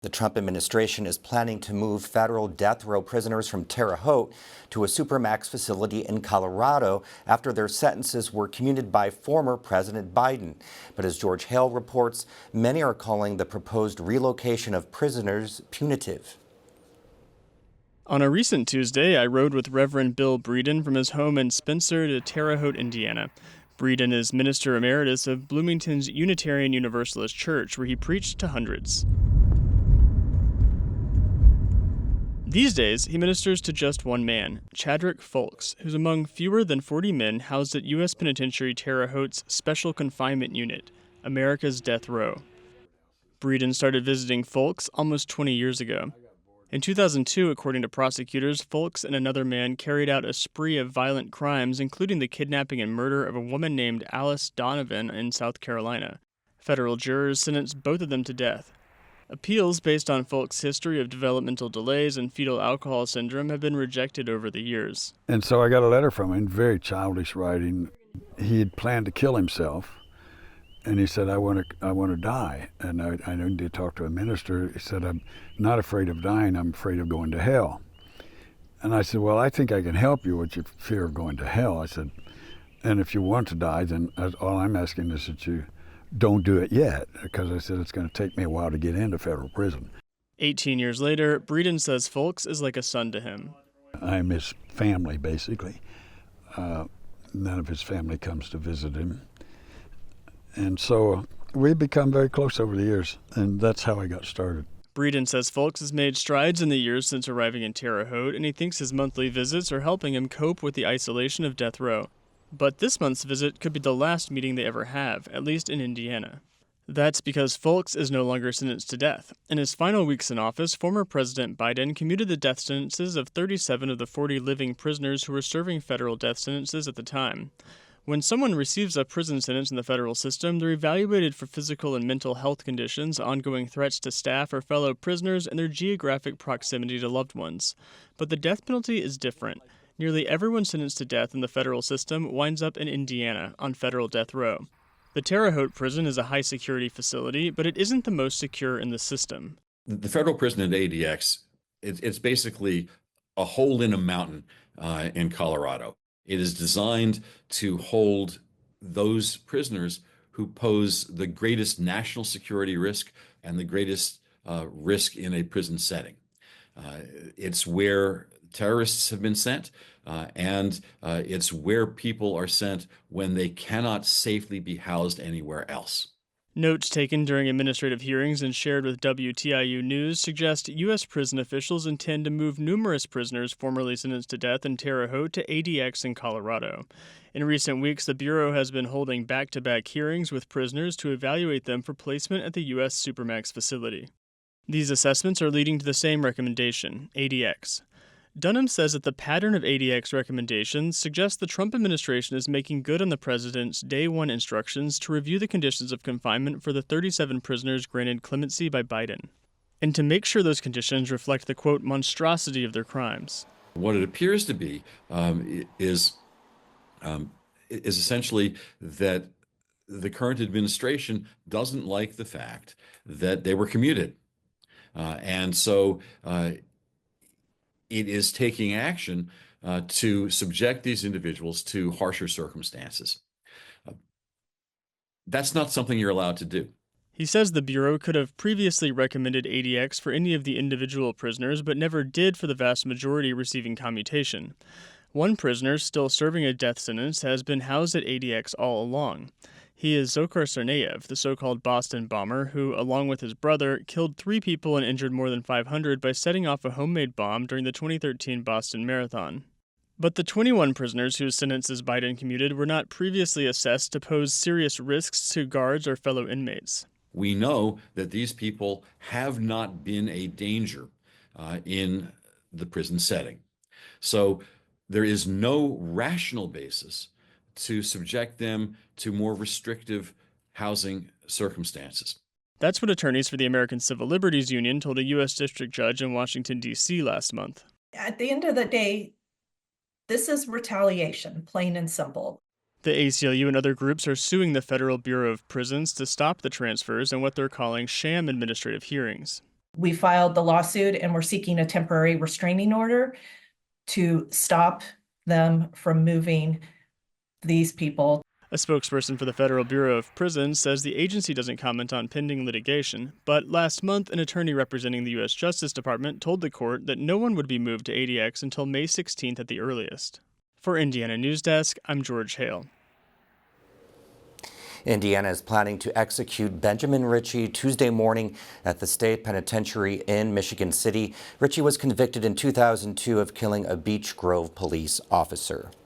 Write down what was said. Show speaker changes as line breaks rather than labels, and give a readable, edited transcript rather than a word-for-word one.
The Trump administration is planning to move federal death row prisoners from Terre Haute to a supermax facility in Colorado after their sentences were commuted by former President Biden. But as George Hale reports, many are calling the proposed relocation of prisoners punitive.
On a recent Tuesday, I rode with Reverend Bill Breeden from his home in Spencer to Terre Haute, Indiana. Breeden is Minister Emeritus of Bloomington's Unitarian Universalist Church, where he preached to hundreds. These days, he ministers to just one man, Chadrick Folks, who's among fewer than 40 men housed at U.S. Penitentiary Terre Haute's Special Confinement Unit, America's Death Row. Breeden started visiting Folks almost 20 years ago. In 2002, according to prosecutors, Folks and another man carried out a spree of violent crimes, including the kidnapping and murder of a woman named Alice Donovan in South Carolina. Federal jurors sentenced both of them to death. Appeals based on Folks' history of developmental delays and fetal alcohol syndrome have been rejected over the years.
And so I got a letter from him, very childish writing. He had planned to kill himself, and he said, I want to die. And I need to talk to a minister. He said, I'm not afraid of dying, I'm afraid of going to hell. And I said, well, I think I can help you with your fear of going to hell. I said, and if you want to die, then all I'm asking is that you don't do it yet, because I said it's going to take me a while to get into federal prison.
18 years later, Breeden says Folks is like a son to him.
I'm his family, basically. None of his family comes to visit him. And so we've become very close over the years, and that's how I got started.
Breeden says Folks has made strides in the years since arriving in Terre Haute, and he thinks his monthly visits are helping him cope with the isolation of death row. But this month's visit could be the last meeting they ever have, at least in Indiana. That's because Folks is no longer sentenced to death. In his final weeks in office, former President Biden commuted the death sentences of 37 of the 40 living prisoners who were serving federal death sentences at the time. When someone receives a prison sentence in the federal system, they're evaluated for physical and mental health conditions, ongoing threats to staff or fellow prisoners, and their geographic proximity to loved ones. But the death penalty is different. Nearly everyone sentenced to death in the federal system winds up in Indiana on federal death row. The Terre Haute prison is a high-security facility, but it isn't the most secure in the system.
The federal prison at ADX, it's basically a hole in a mountain in Colorado. It is designed to hold those prisoners who pose the greatest national security risk and the greatest risk in a prison setting. It's where terrorists have been sent, and it's where people are sent when they cannot safely be housed anywhere else.
Notes taken during administrative hearings and shared with WTIU News suggest U.S. prison officials intend to move numerous prisoners formerly sentenced to death in Terre Haute to ADX in Colorado. In recent weeks, the Bureau has been holding back-to-back hearings with prisoners to evaluate them for placement at the U.S. Supermax facility. These assessments are leading to the same recommendation, ADX. Dunham says that the pattern of ADX recommendations suggests the Trump administration is making good on the president's Day 1 instructions to review the conditions of confinement for the 37 prisoners granted clemency by Biden, and to make sure those conditions reflect the, quote, monstrosity of their crimes.
What it appears to be is essentially that the current administration doesn't like the fact that they were commuted. And so it is taking action to subject these individuals to harsher circumstances. That's not something you're allowed to do.
He says the Bureau could have previously recommended ADX for any of the individual prisoners, but never did for the vast majority receiving commutation. One prisoner, still serving a death sentence, has been housed at ADX all along. He is Dzhokhar Tsarnaev, the so-called Boston bomber, who, along with his brother, killed 3 people and injured more than 500 by setting off a homemade bomb during the 2013 Boston Marathon. But the 21 prisoners whose sentences Biden commuted were not previously assessed to pose serious risks to guards or fellow inmates.
We know that these people have not been a danger in the prison setting. So there is no rational basis to subject them to more restrictive housing circumstances.
That's what attorneys for the American Civil Liberties Union told a U.S. district judge in Washington, D.C. last month.
At the end of the day, this is retaliation, plain and simple.
The ACLU and other groups are suing the Federal Bureau of Prisons to stop the transfers and what they're calling sham administrative hearings.
We filed the lawsuit and we're seeking a temporary restraining order to stop them from moving these people.
A spokesperson for the Federal Bureau of Prisons says the agency doesn't comment on pending litigation, but last month an attorney representing the U.S. Justice Department told the court that no one would be moved to ADX until May 16th at the earliest. For Indiana News Desk, I'm George Hale.
Indiana is planning to execute Benjamin Ritchie Tuesday morning at the State Penitentiary in Michigan City. Ritchie was convicted in 2002 of killing a Beech Grove police officer.